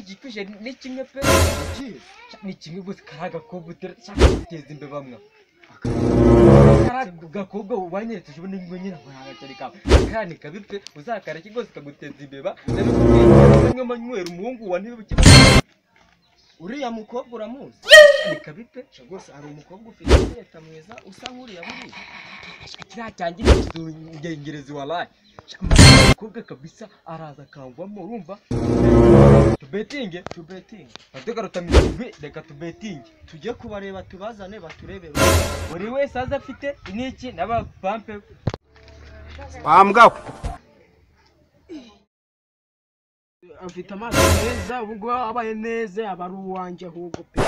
igikwishe ni kimwe pe ni kimwe gusa karaga ko butera cyangwa guteza imbere bamwe karaga ko wanyeretse ubone ngo nyina cyari ka kandi kabipfe uzakara kigose kaguteza imbeba rero kumwe manywera umuhungu wa ntibuke uriya mukobwa uramuzi kabipfe cyagose ari umukobwa ufite leta mwiza usa nkuriya buri kiracyangira ingengerezi wallahi umukobwa kabisa araza kangwamo urumva tubetinge bateka rutamizwe reka tubetinge tujye kubareba tubazane baturebere buri wese aza afite iniki naba pampe bambwa afite amazi meza ubwo abaye neza abaru wanje ahubwo pe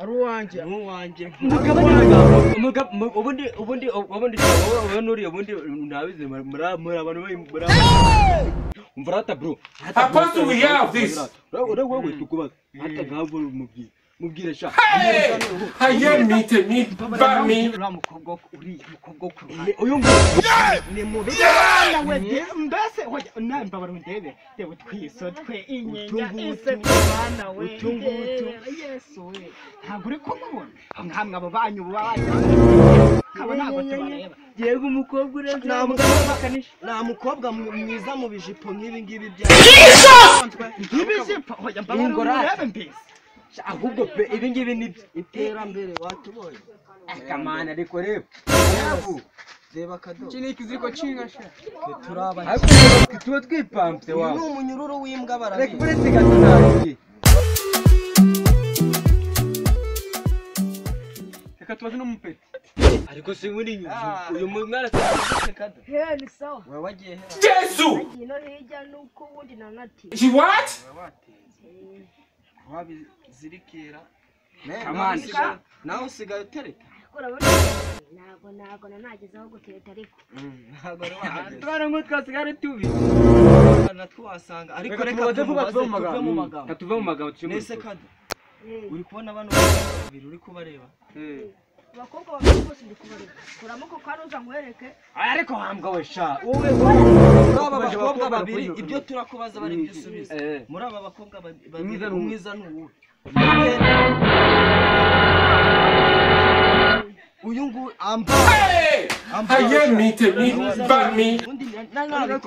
aruwanje ubundi nabize muri abantu umvrata bro supposed to we have this wowe tukubaza hata ngavo mubwire sha haye meet ba me mukobwa uri mukobwa ku uyu ni mubi nawe mbese hoya namba barundebe tebo twisotwe inyenya ise bana we yesu we ntabwo uri kumubona nkamwe abo banyu babanya kaba ntabwo tubareba yego umukobwa ureze na mukobwa mwiza mu bijipo nk'ibi ngibi bya ibijipo hoya mbabarebe mbese ahubwo pe ibi ngibi ni iterambere watubonye akamana ariko reba reba kado kini kiziko cingasha turaba ariko tuba twipampe wa n'umunyururu w'imbwa barabi reka buretse gato reka tubaje no mupeti ariko se muri uyu mwana se kado ni sawa wewe wagiye hera Yesu ino hirya nuko wundi nanati she what wabi zirikira nawe usigaye utereka ntabwo nanagezeho guteta ariko ntabwo ari wahageze twara ngo twasigare tubi natwasanga ariko reka tuve mu magambo nese kado uri kubona bano babiri uri kubareba abakobwa babiri bose ndi kubareba kuramo ko karuza nkwereke ariko hambwa we sha wowe aba bakobwa babiri ibyo turakubaza bari byisubiza muri aba bakobwa babiri umwiza n'uwo uyu ngu amba haye meet ba me undi nana